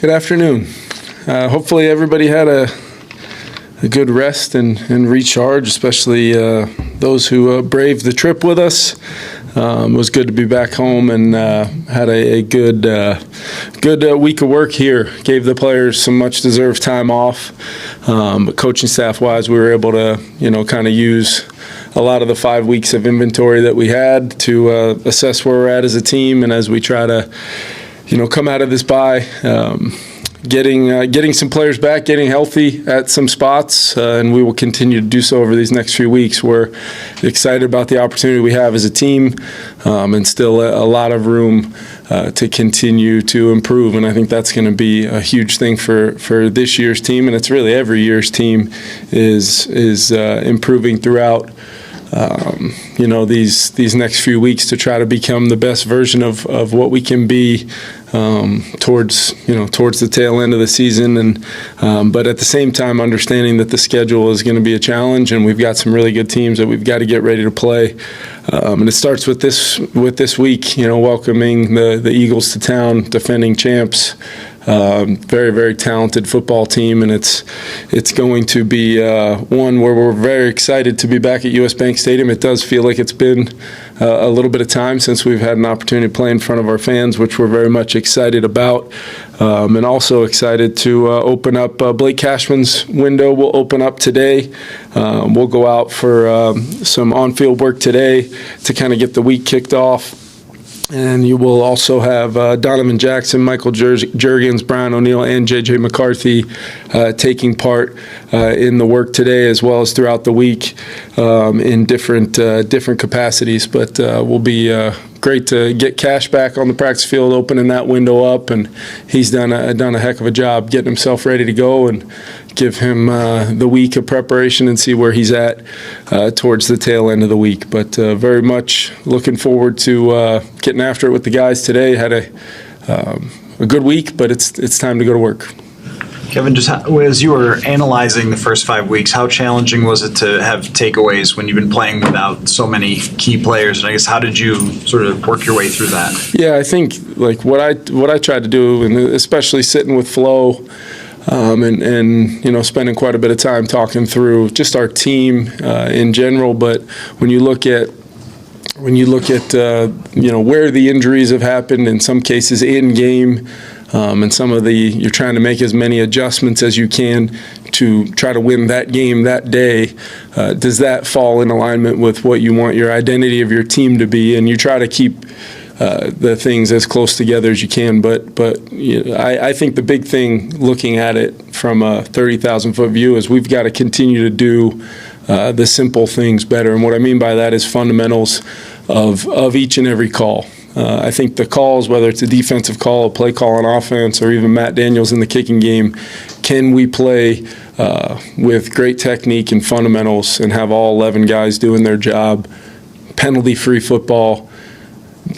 Good afternoon. Hopefully everybody had a good rest and recharge, especially those who braved the trip with us. It was good to be back home and had a good week of work here. Gave the players some much-deserved time off. But coaching staff-wise, we were able to, kind of use a lot of the 5 weeks of inventory that we had to assess where we're at as a team, and as we try to, come out of this bye, getting some players back, getting healthy at some spots, and we will continue to do so over these next few weeks. We're excited about the opportunity we have as a team, and still a lot of room to continue to improve, and I think that's going to be a huge thing for this year's team, and it's really every year's team is improving throughout these next few weeks to try to become the best version of what we can be towards the tail end of the season, and but at the same time understanding that the schedule is going to be a challenge, and we've got some really good teams that we've got to get ready to play, and it starts with this week, welcoming the Eagles to town, defending champs. Very, very talented football team, and it's going to be one where we're very excited to be back at US Bank Stadium. It does feel like it's been a little bit of time since we've had an opportunity to play in front of our fans, which we're very much excited about, and also excited to open up Blake Cashman's window. Will open up today. We'll go out for some on-field work today to kind of get the week kicked off. And you will also have Donovan Jackson, Michael Juergens, Brian O'Neill, and J.J. McCarthy taking part in the work today, as well as throughout the week in different capacities. But we'll be great to get Cash back on the practice field, opening that window up, and he's done a heck of a job getting himself ready to go, and give him the week of preparation and see where he's at towards the tail end of the week. But very much looking forward to getting after it with the guys today. Had a good week, but it's time to go to work. Kevin, just as you were analyzing the first 5 weeks, how challenging was it to have takeaways when you've been playing without so many key players? And I guess, how did you sort of work your way through that? Yeah, I think like what I tried to do, and especially sitting with Flo, and spending quite a bit of time talking through just our team in general. But when you look at where the injuries have happened, in some cases in game, and some of you're trying to make as many adjustments as you can to try to win that game that day. Does that fall in alignment with what you want your identity of your team to be? And you try to keep the things as close together as you can, but I think the big thing, looking at it from a 30,000-foot view, is we've got to continue to do the simple things better. And what I mean by that is fundamentals of each and every call. I think the calls, whether it's a defensive call, a play call on offense, or even Matt Daniels in the kicking game, can we play with great technique and fundamentals and have all 11 guys doing their job, penalty-free football?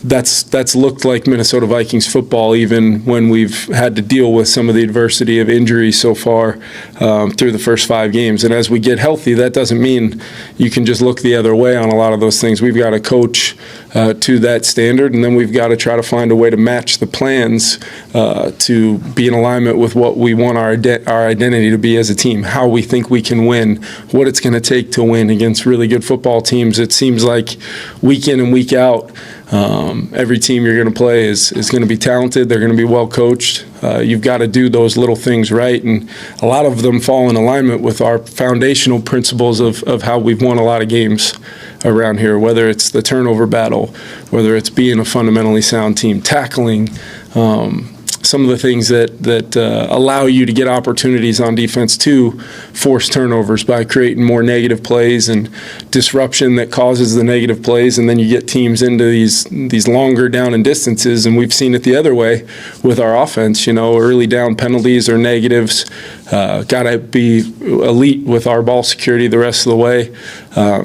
That's looked like Minnesota Vikings football, even when we've had to deal with some of the adversity of injuries so far through the first 5 games. And as we get healthy, that doesn't mean you can just look the other way on a lot of those things. We've got to coach to that standard, and then we've got to try to find a way to match the plans to be in alignment with what we want our identity to be as a team, how we think we can win, what it's going to take to win against really good football teams. It seems like week in and week out, every team you're going to play is going to be talented. They're going to be well coached. You've got to do those little things right, and a lot of them fall in alignment with our foundational principles of how we've won a lot of games around here, whether it's the turnover battle, whether it's being a fundamentally sound team, tackling, some of the things that allow you to get opportunities on defense to force turnovers by creating more negative plays and disruption that causes the negative plays, and then you get teams into these longer down and distances, and we've seen it the other way with our offense. Early down penalties or negatives. Got to be elite with our ball security the rest of the way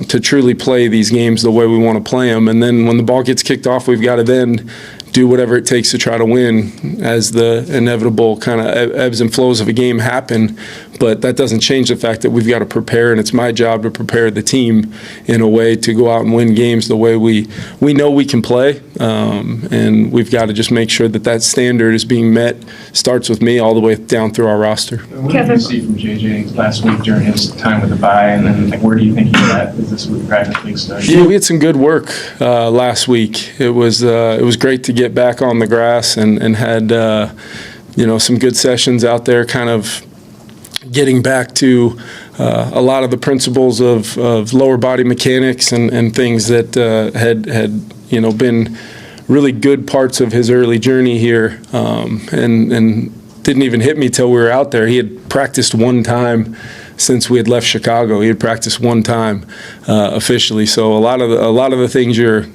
to truly play these games the way we want to play them. And then when the ball gets kicked off, we've got to then do whatever it takes to try to win as the inevitable kind of ebbs and flows of a game happen. But that doesn't change the fact that we've got to prepare, and it's my job to prepare the team in a way to go out and win games the way we know we can play. And we've got to just make sure that that standard is being met, starts with me all the way down through our roster. What did you see from JJ last week during his time with the bye, and then where do you think he's at as this week practice week starts? Yeah, we had some good work last week. It was great to get back on the grass and had some good sessions out there, kind of getting back to a lot of the principles of lower body mechanics and things that had been really good parts of his early journey here, and didn't even hit me till we were out there. He had practiced one time since we had left Chicago. He had practiced one time officially. So a lot of the things you're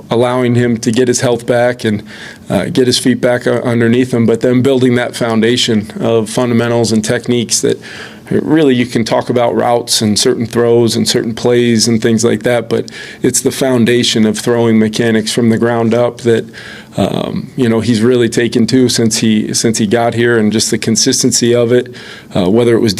allowing him to get his health back and get his feet back underneath him, but then building that foundation of fundamentals and techniques that really you can talk about routes and certain throws and certain plays and things like that, but it's the foundation of throwing mechanics from the ground up that he's really taken to since he got here, and just the consistency of it, whether it was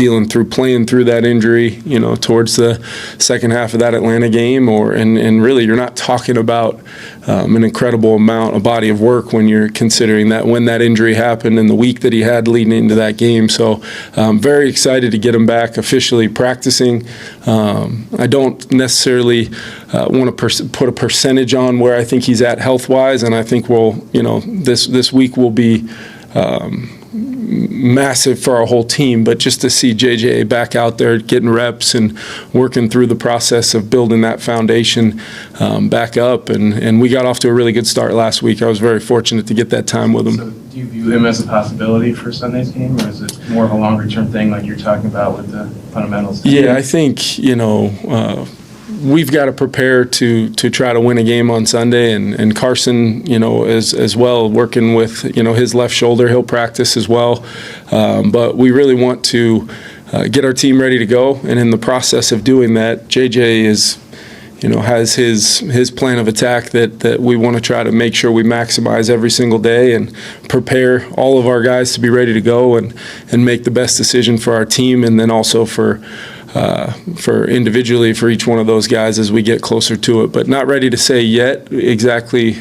playing through that injury, towards the second half of that Atlanta game, and really you're not talking about an incredible a body of work when you're considering that when that injury happened and the week that he had leading into that game. So I'm very excited to get him back officially practicing. I don't necessarily want to put a percentage on where I think he's at health-wise, and I think this week will be massive for our whole team, but just to see JJ back out there getting reps and working through the process of building that foundation back up, and we got off to a really good start last week. I was very fortunate to get that time with him. So do you view him as a possibility for Sunday's game, or is it more of a longer-term thing like you're talking about with the fundamentals? Yeah, I think, we've got to prepare to try to win a game on Sunday, and Carson, as well, working with, his left shoulder. He'll practice as well. But we really want to get our team ready to go. And in the process of doing that, JJ has his plan of attack that we want to try to make sure we maximize every single day and prepare all of our guys to be ready to go and make the best decision for our team, and then also for individually for each one of those guys as we get closer to it. But not ready to say yet exactly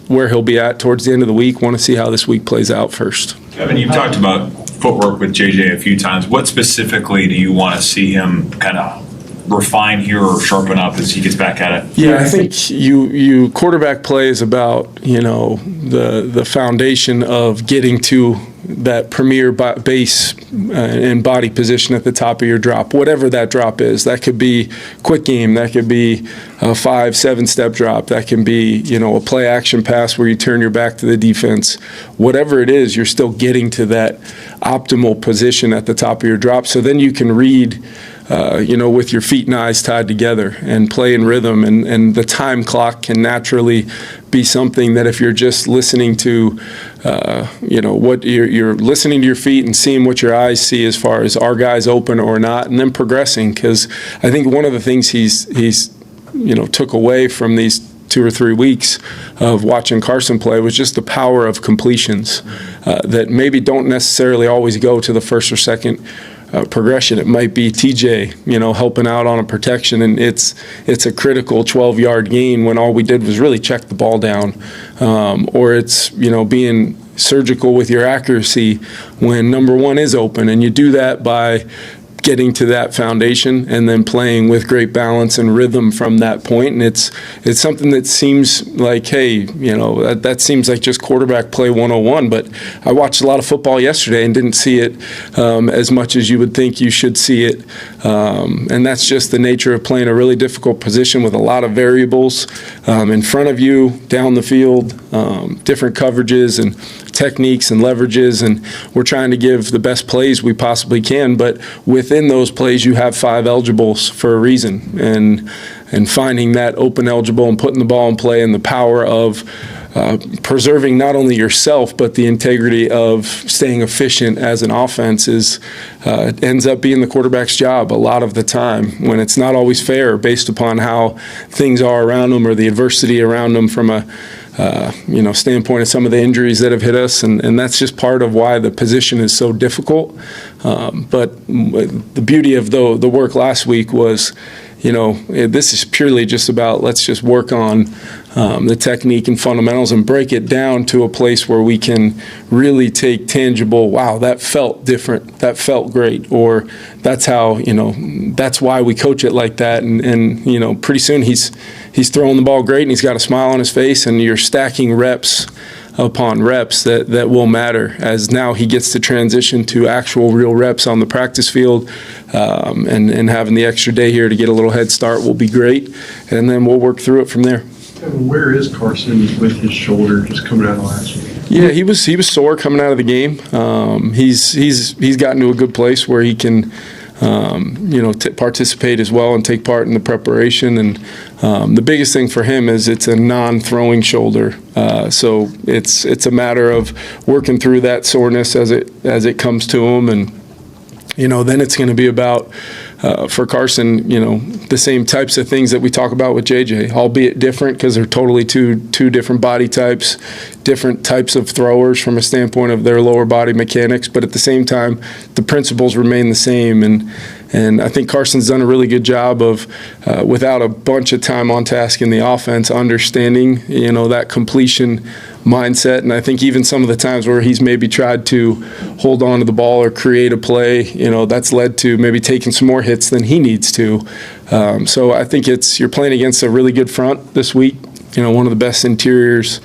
where he'll be at towards the end of the week. Want to see how this week plays out first. Kevin, you've talked about footwork with JJ a few times. What specifically do you want to see him kind of refine here or sharpen up as he gets back at it? Yeah, I think you quarterback play is about the foundation of getting to that premier base and body position at the top of your drop, whatever that drop is. That could be quick game, that could be a 5-7 step drop, that can be a play action pass where you turn your back to the defense. Whatever it is, you're still getting to that optimal position at the top of your drop, so then you can read with your feet and eyes tied together and play in rhythm, and the time clock can naturally be something that if you're just listening to, what you're listening to your feet and seeing what your eyes see as far as are guys open or not, and then progressing, because I think one of the things he's took away from these 2 or 3 weeks of watching Carson play was just the power of completions that maybe don't necessarily always go to the first or second progression. It might be TJ, helping out on a protection, and it's a critical 12-yard gain when all we did was really check the ball down, or it's being surgical with your accuracy when number one is open, and you do that by getting to that foundation and then playing with great balance and rhythm from that point. And it's something that seems like, hey, that seems like just quarterback play 101, but I watched a lot of football yesterday and didn't see it as much as you would think you should see it. And that's just the nature of playing a really difficult position with a lot of variables in front of you, down the field, different coverages and techniques and leverages, and we're trying to give the best plays we possibly can, but within those plays you have 5 eligibles for a reason, and finding that open eligible and putting the ball in play, and the power of preserving not only yourself but the integrity of staying efficient as an offense ends up being the quarterback's job a lot of the time, when it's not always fair based upon how things are around them or the adversity around them from a standpoint of some of the injuries that have hit us, and that's just part of why the position is so difficult. But the beauty of the work last week was, this is purely just about let's just work on the technique and fundamentals and break it down to a place where we can really take tangible, wow, that felt different, that felt great, or that's how, that's why we coach it like that. And pretty soon he's throwing the ball great and he's got a smile on his face, and you're stacking reps upon reps that will matter as now he gets to transition to actual real reps on the practice field, and having the extra day here to get a little head start will be great, and then we'll work through it from there. Where is Carson with his shoulder just coming out of last week? Yeah, he was sore coming out of the game. He's gotten to a good place where he can participate as well and take part in the preparation. And the biggest thing for him is it's a non-throwing shoulder, so it's a matter of working through that soreness as it comes to him, and then it's going to be about for Carson, the same types of things that we talk about with JJ, albeit different because they're totally two different body types, different types of throwers from a standpoint of their lower body mechanics, but at the same time, the principles remain the same. And I think Carson's done a really good job of, without a bunch of time on task in the offense, understanding, that completion mindset. And I think even some of the times where he's maybe tried to hold on to the ball or create a play, that's led to maybe taking some more hits than he needs to. So I think you're playing against a really good front this week, one of the best interiors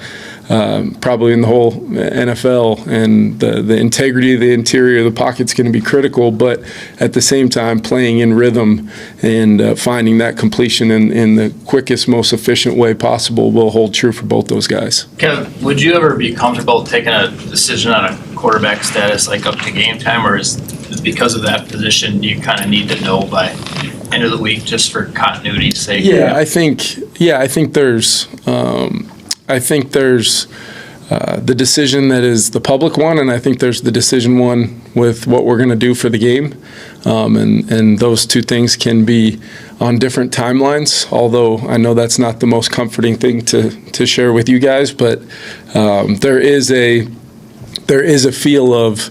probably in the whole NFL, and the integrity of the interior of the pocket's going to be critical, but at the same time playing in rhythm and finding that completion in the quickest, most efficient way possible will hold true for both those guys. Kev, would you ever be comfortable taking a decision on a quarterback status like up to game time, or is because of that position you kind of need to know by end of the week just for continuity's sake? Yeah, I think there's the decision that is the public one, and I think there's the decision one with what we're going to do for the game. And those two things can be on different timelines, although I know that's not the most comforting thing to share with you guys. But there is a feel of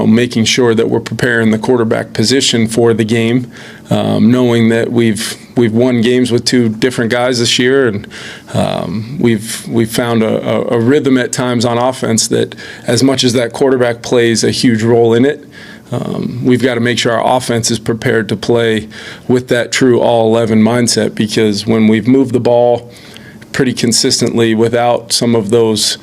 making sure that we're preparing the quarterback position for the game, knowing that we've won games with two different guys this year, and we've found a rhythm at times on offense that, as much as that quarterback plays a huge role in it, we've got to make sure our offense is prepared to play with that true all-11 mindset, because when we've moved the ball pretty consistently without some of those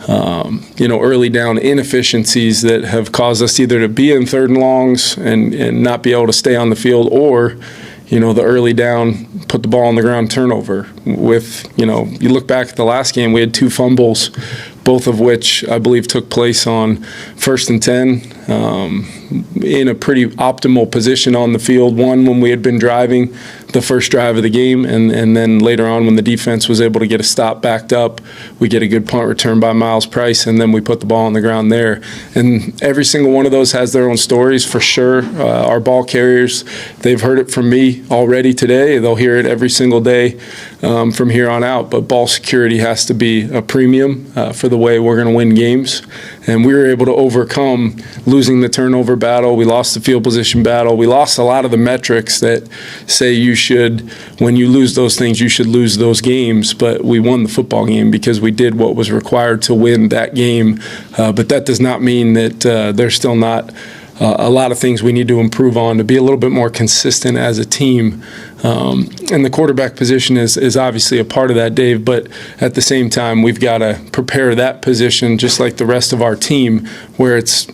early down inefficiencies that have caused us either to be in third and longs and not be able to stay on the field, or the early down, put the ball on the ground turnover. With, you look back at the last game, we had 2 fumbles, both of which I believe took place on 1st and 10, in a pretty optimal position on the field. One when we had been driving the first drive of the game, and then later on when the defense was able to get a stop backed up, we get a good punt return by Miles Price, and then we put the ball on the ground there. And every single one of those has their own stories for sure. Our ball carriers, they've heard it from me already today. They'll hear it every single day from here on out. But ball security has to be a premium for the way we're going to win games. And we were able to overcome losing the turnover battle. We lost the field position battle. We lost a lot of the metrics that say when you lose those things, you should lose those games. But we won the football game because we did what was required to win that game. But that does not mean that there's still not a lot of things we need to improve on to be a little bit more consistent as a team. And the quarterback position is obviously a part of that, Dave, but at the same time, we've got to prepare that position just like the rest of our team, where it's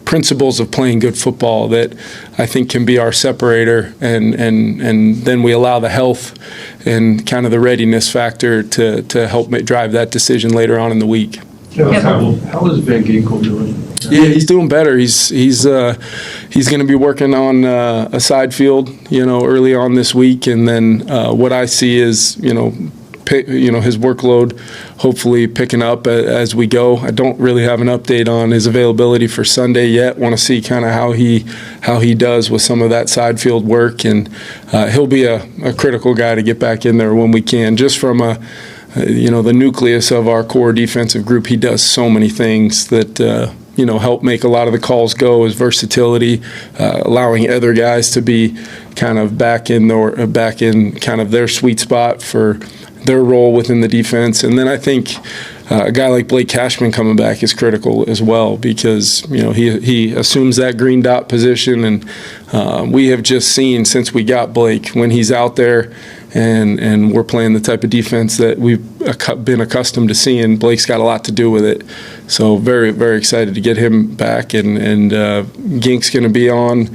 principles of playing good football that I think can be our separator, and then we allow the health and kind of the readiness factor to help drive that decision later on in the week. How is Van Ginkel doing? Yeah, he's doing better. He's going to be working on a side field, early on this week, and then what I see is, his workload hopefully picking up as we go. I don't really have an update on his availability for Sunday yet. Want to see kind of how he does with some of that side field work, and he'll be a critical guy to get back in there when we can, just from a the nucleus of our core defensive group. He does so many things that, help make a lot of the calls go. His versatility, allowing other guys to be kind of back in kind of their sweet spot for their role within the defense. And then I think a guy like Blake Cashman coming back is critical as well, because he assumes that green dot position, and we have just seen since we got Blake, when he's out there and we're playing the type of defense that we've been accustomed to seeing, Blake's got a lot to do with it. So very, very excited to get him back, and Gink's going to be on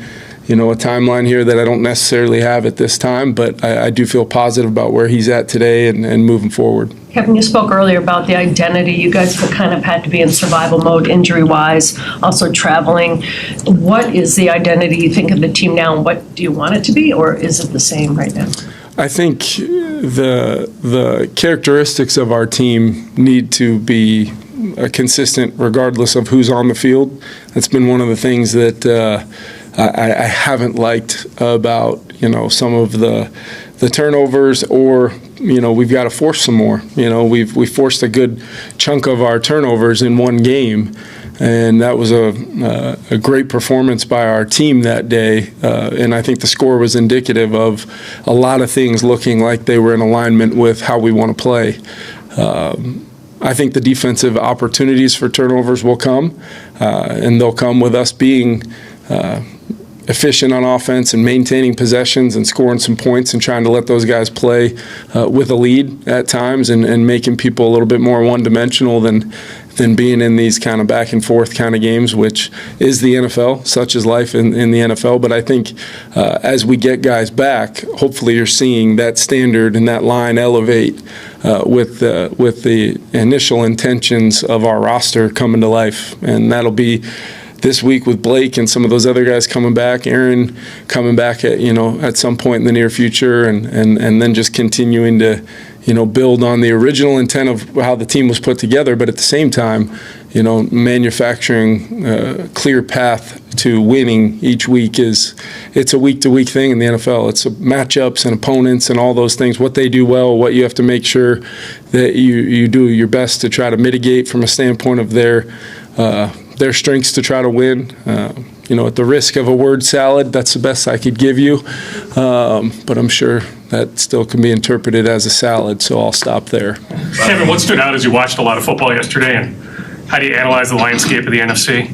a timeline here that I don't necessarily have at this time, but I do feel positive about where he's at today and moving forward. Kevin, you spoke earlier about the identity. You guys kind of had to be in survival mode injury-wise, also traveling. What is the identity you think of the team now, and what do you want it to be, or is it the same right now? I think the characteristics of our team need to be consistent regardless of who's on the field. That's been one of the things that I haven't liked about some of the turnovers, or we've got to force some more. We forced a good chunk of our turnovers in one game, and that was a great performance by our team that day. And I think the score was indicative of a lot of things looking like they were in alignment with how we want to play. I think the defensive opportunities for turnovers will come, and they'll come with us being efficient on offense and maintaining possessions and scoring some points and trying to let those guys play with a lead at times, and making people a little bit more one-dimensional than being in these kind of back and forth kind of games, which is the NFL. Such is life in the NFL. But I think as we get guys back, hopefully you're seeing that standard and that line elevate with the initial intentions of our roster coming to life. And that'll be this week with Blake and some of those other guys coming back, Aaron coming back at some point in the near future, and then just continuing to build on the original intent of how the team was put together, but at the same time, manufacturing a clear path to winning each week. It's a week-to-week thing in the NFL. It's matchups and opponents and all those things, what they do well, what you have to make sure that you do your best to try to mitigate from a standpoint of their strengths to try to win. At the risk of a word salad, that's the best I could give you. But I'm sure that still can be interpreted as a salad, so I'll stop there. Kevin, what stood out as you watched a lot of football yesterday, and how do you analyze the landscape of the NFC?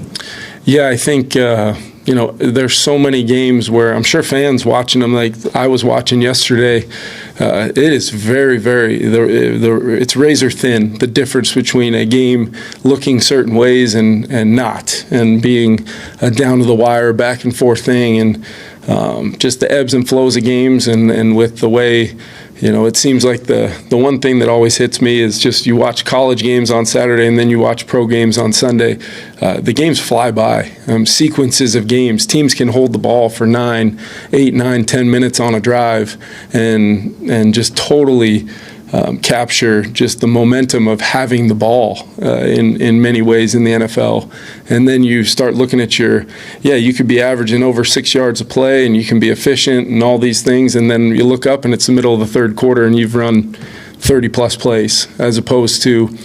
Yeah, I think, there's so many games where I'm sure fans watching them, like I was watching yesterday, it is very, very, it's razor thin, the difference between a game looking certain ways and not, and being a down to the wire, back and forth thing, and just the ebbs and flows of games, and with the way, it seems like the one thing that always hits me is just you watch college games on Saturday and then you watch pro games on Sunday. The games fly by. Sequences of games. Teams can hold the ball for 8, 9, 10 minutes on a drive and just totally capture just the momentum of having the ball in many ways in the NFL. And then you start looking at you could be averaging over 6 yards a play and you can be efficient and all these things. And then you look up and it's the middle of the third quarter and you've run 30-plus plays, as opposed to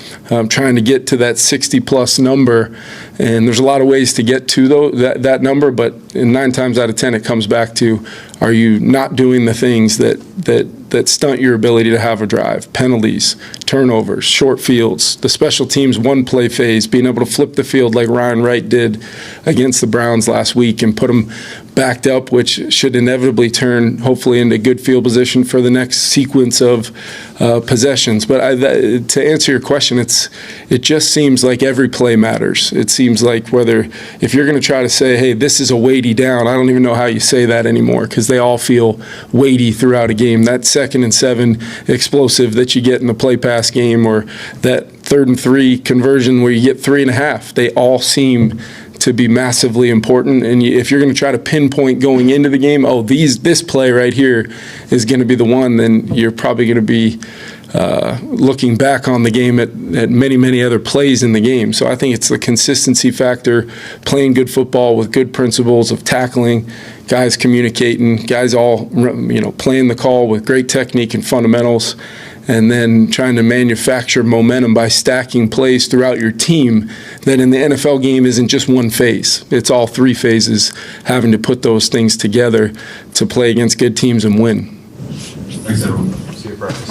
trying to get to that 60-plus number. And there's a lot of ways to get to that number, but 9 times out of 10 it comes back to, are you not doing the things that stunt your ability to have a drive? Penalties, turnovers, short fields, the special teams one-play phase, being able to flip the field like Ryan Wright did against the Browns last week and put them backed up, which should inevitably turn hopefully into good field position for the next sequence of possessions. But to answer your question, it just seems like every play matters. It seems like if you're going to try to say, hey, this is a weighty down, I don't even know how you say that anymore, because they all feel weighty throughout a game. That 2nd and 7 explosive that you get in the play pass game, or that 3rd and 3 conversion where you get 3.5, they all seem to be massively important. And if you're going to try to pinpoint going into the game, this play right here is going to be the one, then you're probably going to be looking back on the game at many, many other plays in the game. So I think it's the consistency factor, playing good football with good principles of tackling, guys communicating, guys all playing the call with great technique and fundamentals. and then trying to manufacture momentum by stacking plays throughout your team, that in the NFL game isn't just one phase. It's all three phases, having to put those things together to play against good teams and win. Thanks, everyone. See you at practice.